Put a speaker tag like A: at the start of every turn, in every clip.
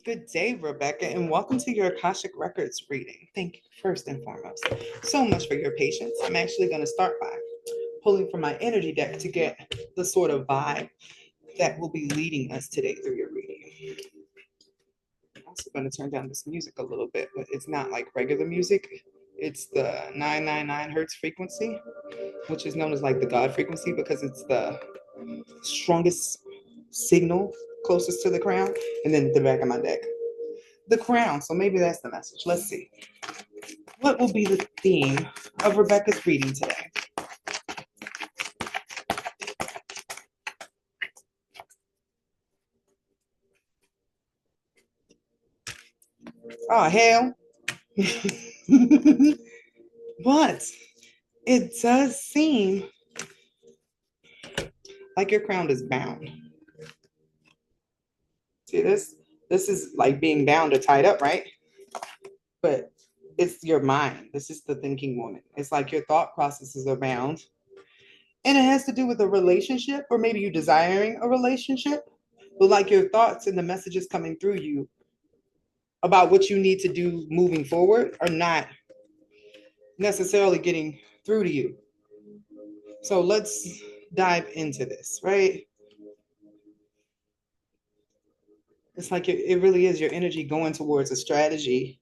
A: Good day, Rebekah, and welcome to your Akashic Records reading. Thank you, first and foremost, so much for your patience. I'm actually going to start by pulling from my energy deck to get the sort of vibe that will be leading us today through your reading. I'm also going to turn down this music a little bit, but it's not like regular music. It's the 999 hertz frequency, which is known as like the God frequency because it's the strongest signal closest to the crown, and then at the back of my deck, the crown. So maybe that's the message. Let's see. What will be the theme of Rebekah's reading today? Oh, hell. But it does seem like your crown is bound. See this? This is like being bound or tied up, right? But it's your mind. This is the thinking woman. It's like your thought processes are bound. And it has to do with a relationship, or maybe you desiring a relationship, but like your thoughts and the messages coming through you about what you need to do moving forward are not necessarily getting through to you. So let's dive into this, right? It's like it really is your energy going towards a strategy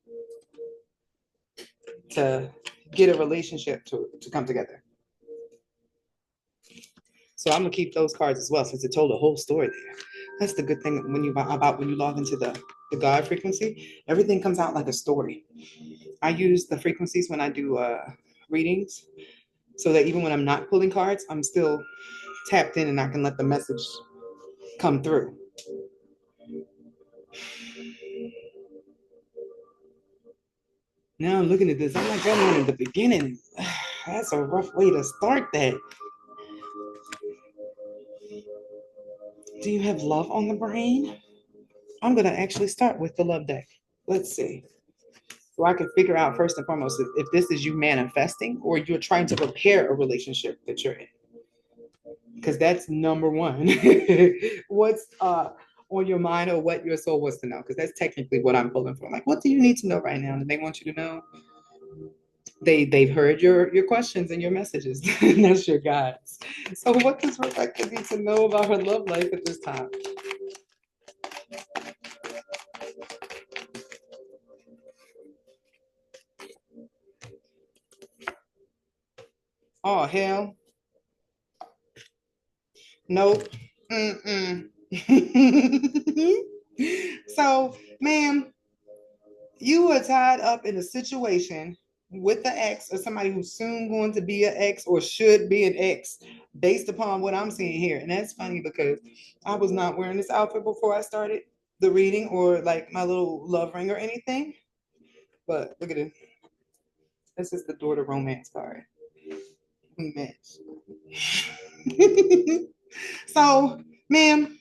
A: to get a relationship to come together. So I'm gonna keep those cards as well since it told a whole story there. That's the good thing when you log into the God frequency, everything comes out like a story. I use the frequencies when I do readings so that even when I'm not pulling cards, I'm still tapped in and I can let the message come through. Now I'm looking at this. I'm like that one in the beginning. That's a rough way to start that. Do you have love on the brain? I'm going to actually start with the love deck. Let's see. So I can figure out first and foremost if this is you manifesting or you're trying to repair a relationship that you're in. Because that's number one. What's on your mind or what your soul wants to know? Because that's technically what I'm pulling for. Like, what do you need to know right now? And they want you to know they've heard your questions and your messages. And that's your guides. So what does Rebekah need to know about her love life at this time? Oh hell. Nope. Mm-mm. So, ma'am, you are tied up in a situation with the ex or somebody who's soon going to be an ex or should be an ex based upon what I'm seeing here. And that's funny because I was not wearing this outfit before I started the reading or like my little love ring or anything. But look at it. This is the door to romance card. We match. So, ma'am,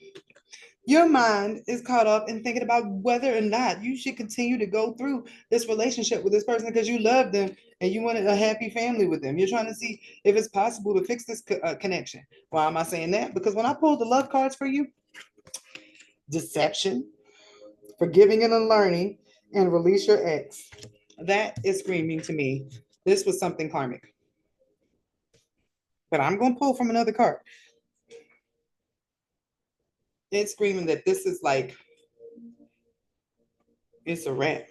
A: your mind is caught up in thinking about whether or not you should continue to go through this relationship with this person because you love them and you wanted a happy family with them. You're trying to see if it's possible to fix this connection. Why am I saying that? Because when I pulled the love cards for you, deception, forgiving and unlearning, and release your ex, that is screaming to me. This was something karmic. But I'm going to pull from another card. It's screaming that this is like, it's a wrap.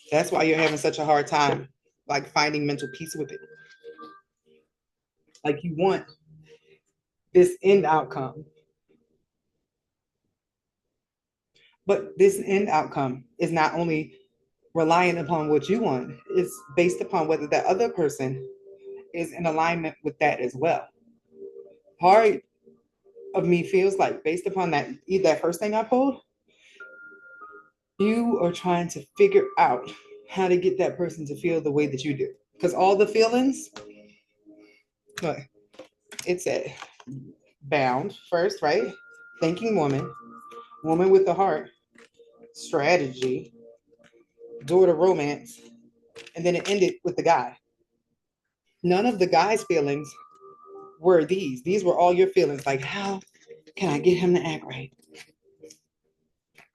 A: That's why you're having such a hard time, like finding mental peace with it. Like you want this end outcome, but this end outcome is not only reliant upon what you want, it's based upon whether that other person is in alignment with that as well. Part of me feels like based upon that first thing I pulled, you are trying to figure out how to get that person to feel the way that you do. Because all the feelings, look, it's a bound first, right? Thinking woman, woman with a heart, strategy, door to romance, and then it ended with the guy. None of the guy's feelings were these. These were all your feelings. Like, how can I get him to act right?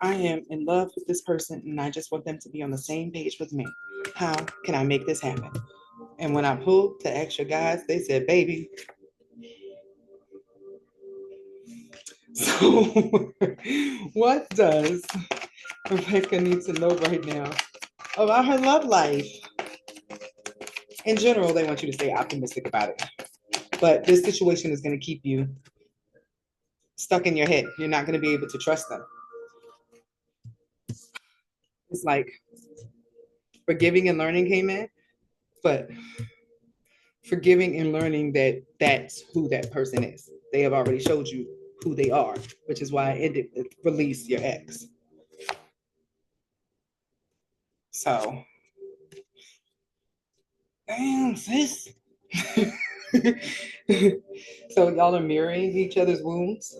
A: I am in love with this person and I just want them to be on the same page with me. How can I make this happen? And when I pulled the extra guys, they said, baby. So, what does Rebecca need to know right now about her love life? In general, they want you to stay optimistic about it. But this situation is going to keep you stuck in your head. You're not going to be able to trust them. It's like forgiving and learning came in, but forgiving and learning that that's who that person is. They have already showed you who they are, which is why I ended with release your ex. So, damn, sis. So y'all are mirroring each other's wounds,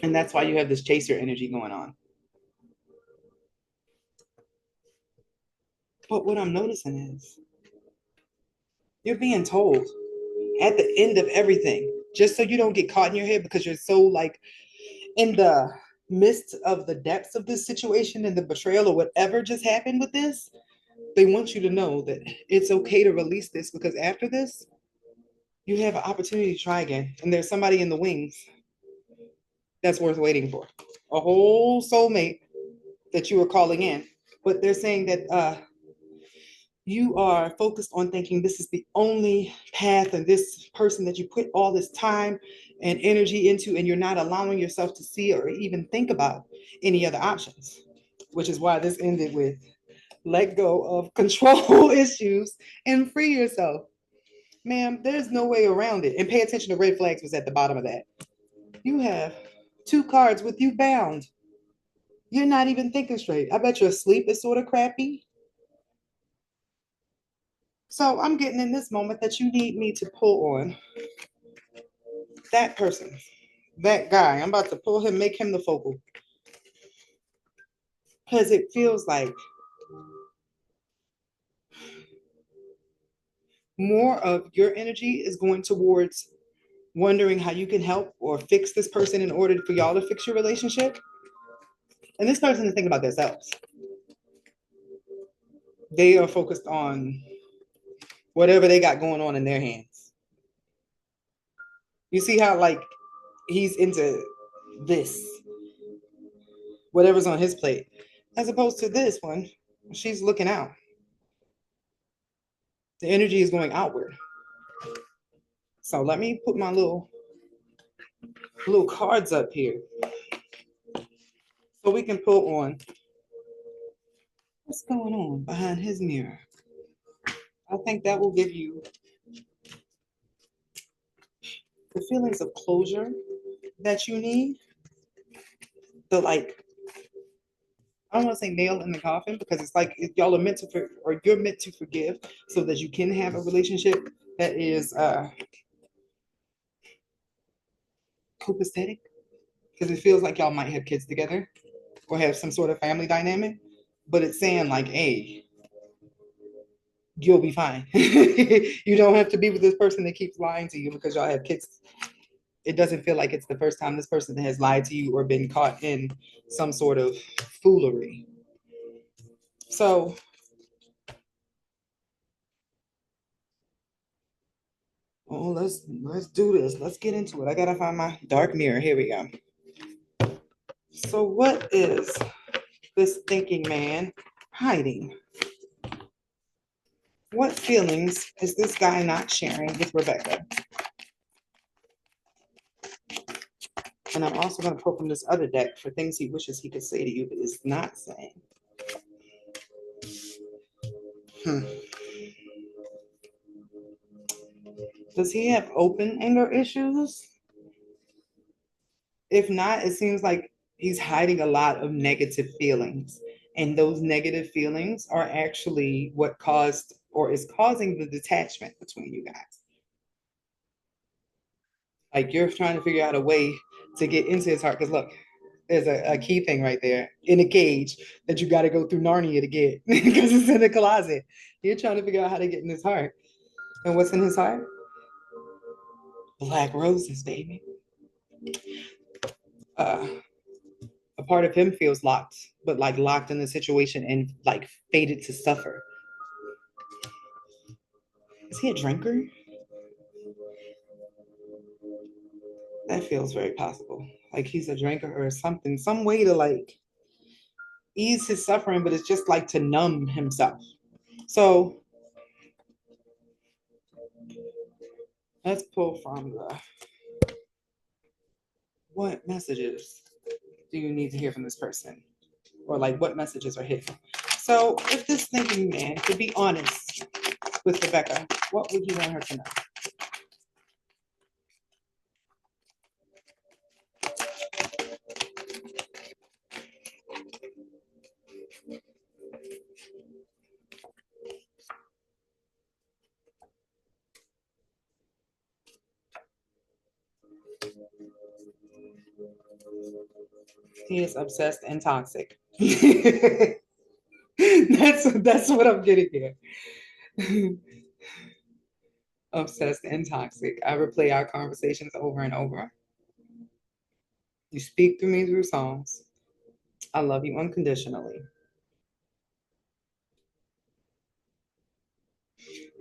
A: and that's why you have this chaser energy going on. But what I'm noticing is you're being told at the end of everything, just so you don't get caught in your head because you're so like in the midst of the depths of this situation and the betrayal or whatever just happened with this. They want you to know that it's okay to release this because after this, you have an opportunity to try again. And there's somebody in the wings that's worth waiting for. A whole soulmate that you are calling in. But they're saying that you are focused on thinking this is the only path and this person that you put all this time and energy into, and you're not allowing yourself to see or even think about any other options, which is why this ended with let go of control issues and free yourself. Ma'am, there's no way around it. And pay attention to red flags was at the bottom of that. You have 2 cards with you bound. You're not even thinking straight. I bet your sleep is sort of crappy. So I'm getting in this moment that you need me to pull on that person, that guy. I'm about to pull him, make him the focal. Because it feels like more of your energy is going towards wondering how you can help or fix this person in order for y'all to fix your relationship. And this person is thinking about themselves. They are focused on whatever they got going on in their hands. You see how like he's into this, whatever's on his plate, as opposed to this one, she's looking out. The energy is going outward. So let me put my little cards up here so we can pull on what's going on behind his mirror. I think that will give you the feelings of closure that you need. The like, I don't want to say nail in the coffin because it's like y'all are meant to, or you're meant to forgive so that you can have a relationship that is copacetic, because it feels like y'all might have kids together or have some sort of family dynamic, but it's saying like, hey, you'll be fine. You don't have to be with this person that keeps lying to you because y'all have kids. It doesn't feel like it's the first time this person has lied to you or been caught in some sort of foolery. So let's do this. Let's get into it. I gotta find my dark mirror. Here we go. So what is this thinking man hiding? What feelings is this guy not sharing with Rebekah? And I'm also going to pull from this other deck for things he wishes he could say to you, but is not saying. Does he have open anger issues? If not, it seems like he's hiding a lot of negative feelings. And those negative feelings are actually what caused or is causing the detachment between you guys. Like you're trying to figure out a way to get into his heart. Because look, there's a key thing right there in a cage that you got to go through Narnia to get because it's in the closet. You're trying to figure out how to get in his heart. And what's in his heart? Black roses, baby. A A part of him feels locked, but like locked in the situation and like fated to suffer. Is he a drinker? That feels very possible. Like he's a drinker or something, some way to like ease his suffering, but it's just like to numb himself. So let's pull from the what messages do you need to hear from this person? Or like what messages are hidden? So if this thinking man could be honest with Rebekah, what would you want her to know? He is obsessed and toxic. that's what I'm getting here. Obsessed and toxic. I replay our conversations over and over. You speak to me through songs. I love you unconditionally.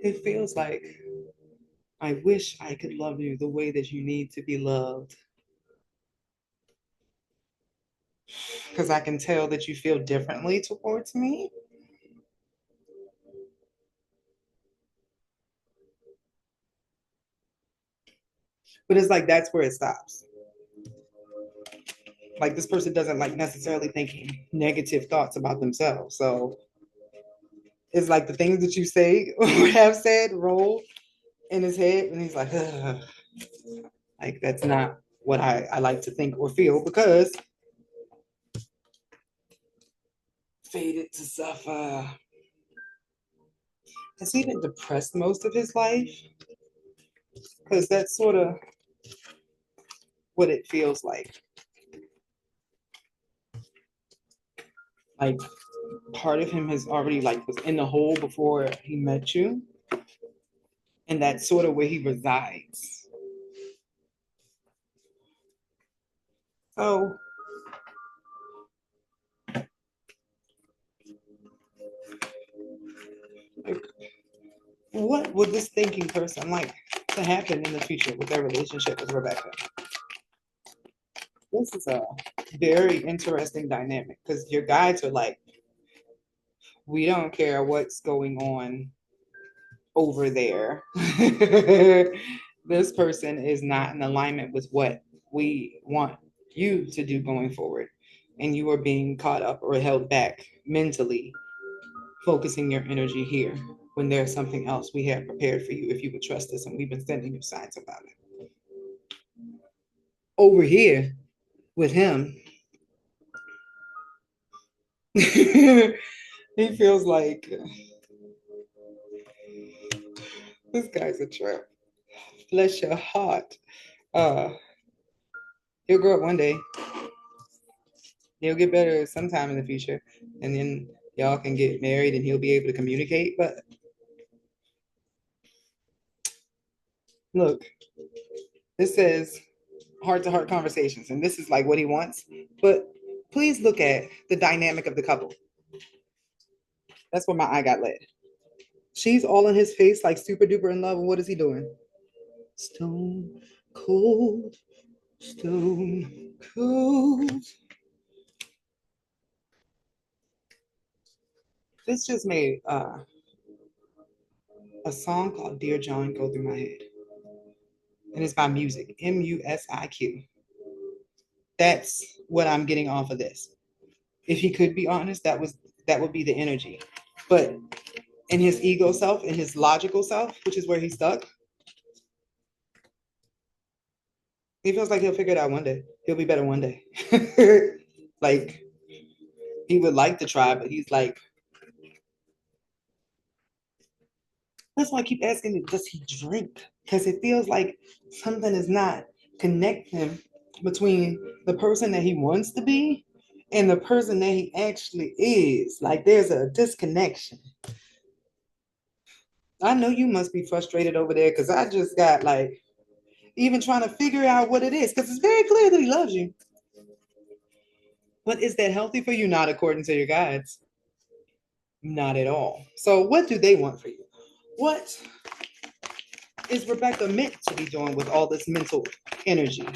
A: It feels like I wish I could love you the way that you need to be loved. Because I can tell that you feel differently towards me. But it's like that's where it stops. Like this person doesn't like necessarily thinking negative thoughts about themselves. So it's like the things that you say or have said roll in his head, and he's like, ugh. Like that's not what I like to think or feel because fated to suffer. Has he been depressed most of his life? Because that's sort of what it feels like. Like part of him has already like was in the hole before he met you, and that's sort of where he resides. So like, what would this thinking person like to happen in the future with their relationship with Rebekah? This is a very interesting dynamic because your guides are like, we don't care what's going on over there. This person is not in alignment with what we want you to do going forward. And you are being caught up or held back mentally, focusing your energy here when there's something else we have prepared for you if you would trust us. And we've been sending you signs about it. Over here with him, he feels like this guy's a trap. Bless your heart. Uh, he'll grow up one day. He'll get better sometime in the future, and then y'all can get married, and he'll be able to communicate. But look, this says heart-to-heart conversations, and this is like what he wants. But please look at the dynamic of the couple. That's where my eye got led. She's all in his face, like super duper in love. And what is he doing? Stone cold, stone cold. This just made a song called Dear John go through my head. And it's by Music, Musiq. That's what I'm getting off of this. If he could be honest, that would be the energy. But in his ego self, in his logical self, which is where he's stuck, he feels like he'll figure it out one day. He'll be better one day. Like he would like to try, but he's like, that's why I keep asking him, does he drink? Because it feels like something is not connecting between the person that he wants to be and the person that he actually is. Like there's a disconnection. I know you must be frustrated over there because I just got like even trying to figure out what it is because it's very clear that he loves you. But is that healthy for you? Not according to your guides. Not at all. So what do they want for you? What is Rebekah meant to be doing with all this mental energy?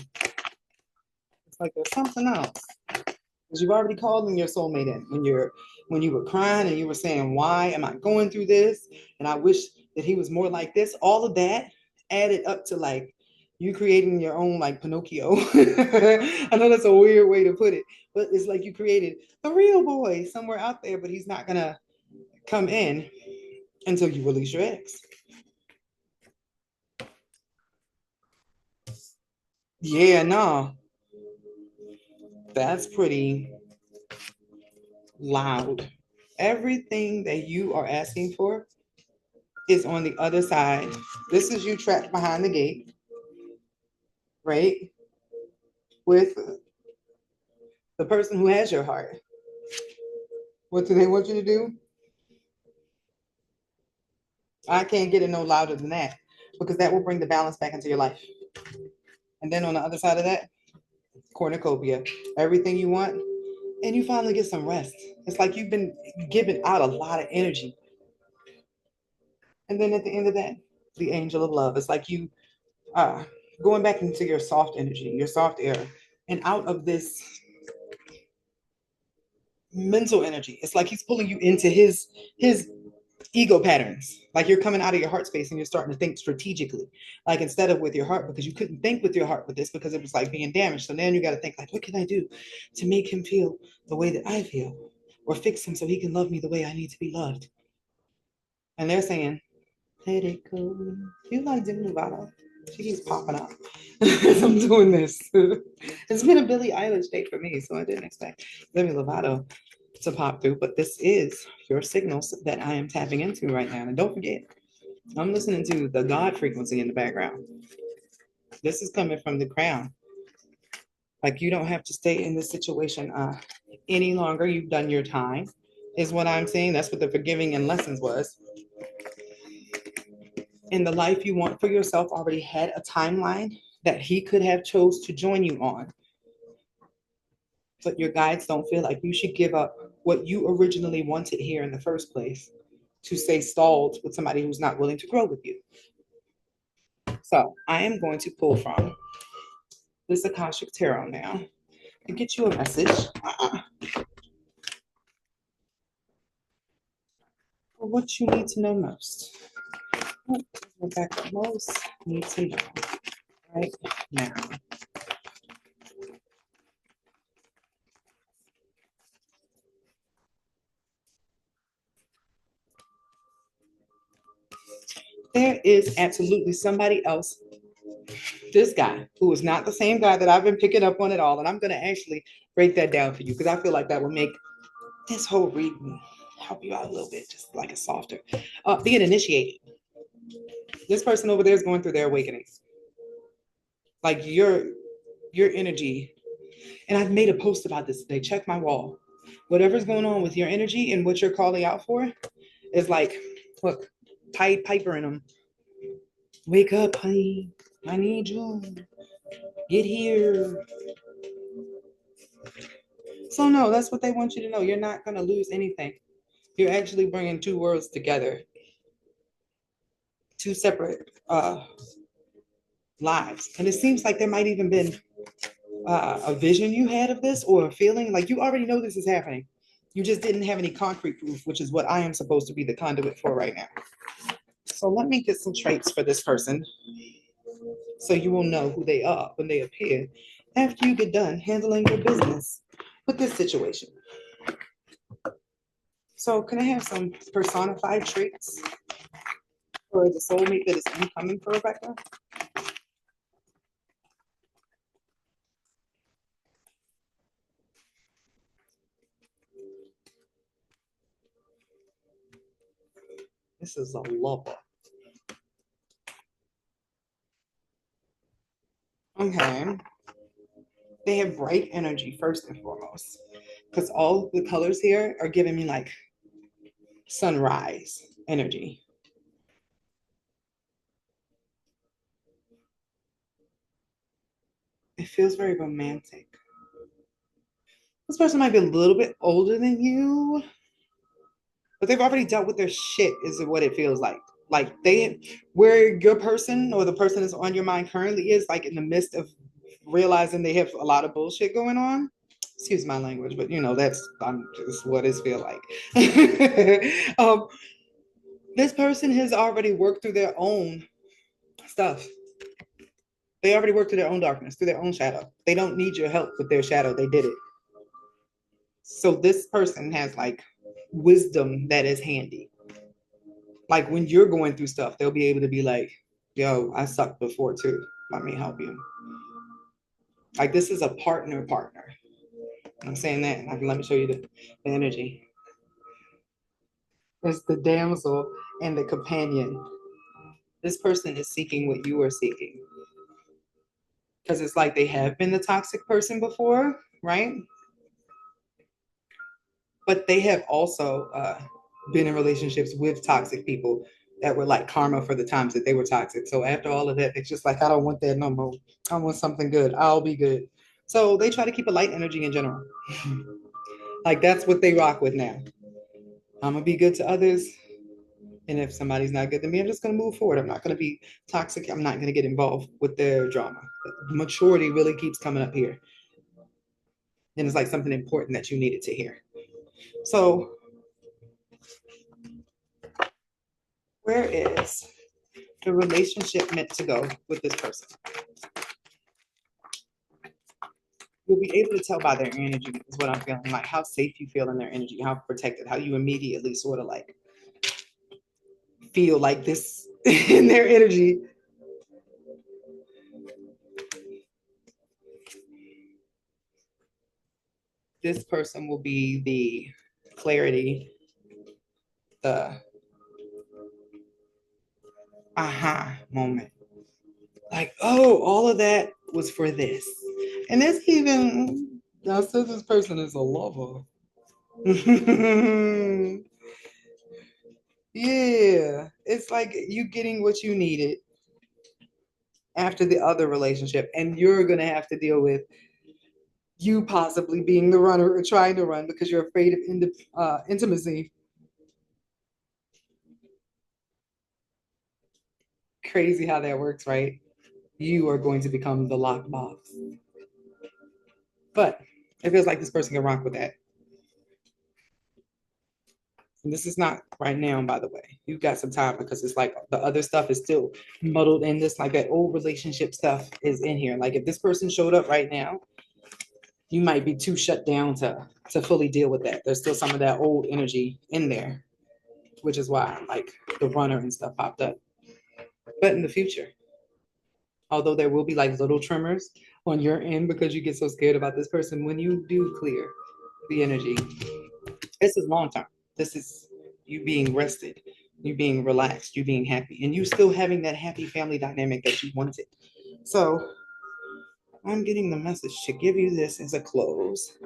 A: It's like there's something else. Because you've already called in your soulmate in when you were crying and you were saying, why am I going through this? And I wish that he was more like this. All of that added up to like you creating your own like Pinocchio. I know that's a weird way to put it, but it's like you created a real boy somewhere out there, but he's not gonna come in until you release your ex. Yeah, no, that's pretty loud. Everything that you are asking for is on the other side. This is you trapped behind the gate, right? With the person who has your heart. What do they want you to do? I can't get it no louder than that because that will bring the balance back into your life. And then on the other side of that, cornucopia, everything you want, and you finally get some rest. It's like you've been giving out a lot of energy. And then at the end of that, the angel of love. It's like you uh, going back into your soft energy, your soft air, and out of this mental energy. It's like he's pulling you into his ego patterns. Like you're coming out of your heart space and you're starting to think strategically. Like instead of with your heart, because you couldn't think with your heart with this because it was like being damaged. So then you got to think like, what can I do to make him feel the way that I feel, or fix him so he can love me the way I need to be loved. And they're saying, let it go. You like Demi Lovato? She keeps popping up as I'm doing this. It's been a Billie Eilish day for me, so I didn't expect Demi Lovato to pop through. But this is your signals that I am tapping into right now. And don't forget, I'm listening to the God frequency in the background. This is coming from the crown. Like you don't have to stay in this situation any longer. You've done your time, is what I'm saying. That's what the forgiving and lessons was. And the life you want for yourself already had a timeline that he could have chose to join you on. But your guides don't feel like you should give up what you originally wanted here in the first place to stay stalled with somebody who's not willing to grow with you. So I am going to pull from this Akashic Tarot now and get you a message for what you need to know most. What does Rebekah most need to know right now? There is absolutely somebody else, this guy, who is not the same guy that I've been picking up on at all. And I'm going to actually break that down for you because I feel like that will make this whole reading help you out a little bit, just like a softer. Being initiated. This person over there is going through their awakening. Like your energy. And I've made a post about this today. Check my wall. Whatever's going on with your energy and what you're calling out for is like, look, Pied Piper in them. Wake up, honey. I need you. Get here. So no, that's what they want you to know. You're not going to lose anything. You're actually bringing two worlds together, two separate lives. And it seems like there might even been a vision you had of this or a feeling like you already know this is happening. You just didn't have any concrete proof, which is what I am supposed to be the conduit for right now. So let me get some traits for this person so you will know who they are when they appear after you get done handling your business with this situation. So can I have some personified traits for the soulmate that is incoming for Rebekah? This is a lover. Okay. They have bright energy first and foremost. Because all the colors here are giving me like sunrise energy. It feels very romantic. This person might be a little bit older than you, but they've already dealt with their shit, is what it feels like. Like they, where your person or the person that's on your mind currently is, like in the midst of realizing they have a lot of bullshit going on. Excuse my language, but you know that's just what it feel like. This person has already worked through their own stuff. They already worked through their own darkness, through their own shadow. They don't need your help with their shadow. They did it. So this person has like wisdom that is handy. Like when you're going through stuff, they'll be able to be like, yo, I sucked before too. Let me help you. Like this is a partner. I'm saying that. Like, let me show you the energy. It's the damsel and the companion. This person is seeking what you are seeking. Because it's like they have been the toxic person before, right? But they have also been in relationships with toxic people that were like karma for the times that they were toxic. So after all of that, it's just like, I don't want that no more. I want something good. I'll be good. So they try to keep a light energy in general. Like that's what they rock with now. I'm gonna be good to others. And if somebody's not good to me, I'm just gonna move forward. I'm not gonna be toxic. I'm not gonna get involved with their drama. Maturity really keeps coming up here. And it's like something important that you needed to hear. So where is the relationship meant to go with this person? You'll be able to tell by their energy is what I'm feeling, like how safe you feel in their energy, how protected, how you immediately sort of like feel like this in their energy. This person will be the clarity, the aha moment. Like, oh, all of that was for this. And there's even, now since this person is a lover. Yeah, it's like you getting what you needed after the other relationship, and you're gonna have to deal with you possibly being the runner or trying to run because you're afraid of intimacy. Crazy how that works, right? You are going to become the lockbox. But it feels like this person can rock with that. And this is not right now, by the way. You've got some time because it's like the other stuff is still muddled in this, like that old relationship stuff is in here. Like if this person showed up right now, you might be too shut down to fully deal with that. There's still some of that old energy in there, which is why like the runner and stuff popped up. But in the future, although there will be like little tremors on your end because you get so scared about this person, when you do clear the energy, this is long term. This is you being rested, you being relaxed, you being happy, and you still having that happy family dynamic that you wanted. So I'm getting the message to give you this as a close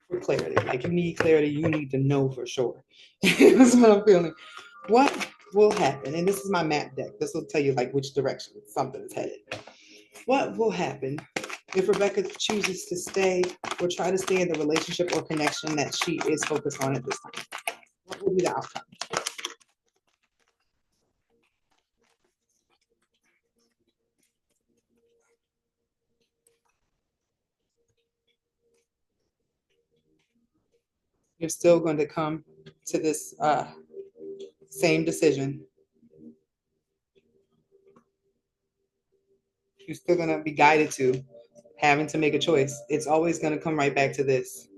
A: for clarity. Like you need clarity, you need to know for sure. That's what I'm feeling. What will happen? And this is my map deck. This will tell you like which direction something is headed. What will happen if Rebekah chooses to stay or try to stay in the relationship or connection that she is focused on at this time? What will be the outcome? You're still going to come to this same decision. You're still going to be guided to having to make a choice. It's always going to come right back to this.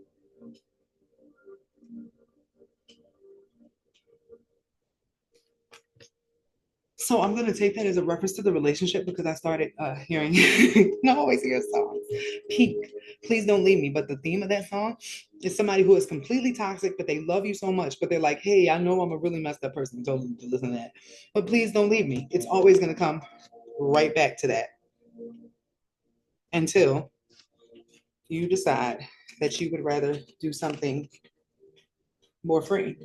A: So I'm going to take that as a reference to the relationship because I started hearing, I always hear songs, Peak, Please Don't Leave Me. But the theme of that song is somebody who is completely toxic, but they love you so much, but they're like, hey, I know I'm a really messed up person. I told them to listen to that. But please don't leave me. It's always going to come right back to that until you decide that you would rather do something more free.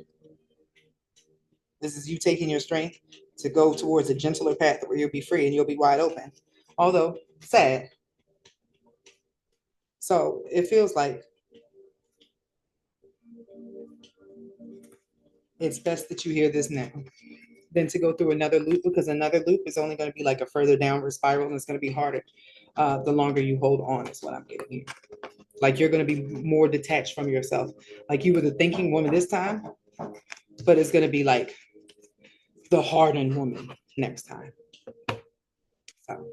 A: This is you taking your strength to go towards a gentler path where you'll be free and you'll be wide open. Although sad, So it feels like it's best that you hear this now than to go through another loop, because another loop is only going to be like a further downward spiral, and it's going to be harder the longer you hold on, is what I'm getting here. Like you're going to be more detached from yourself. Like you were the thinking woman this time, but it's going to be like the hardened woman next time. So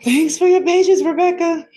A: thanks for your patience, Rebekah.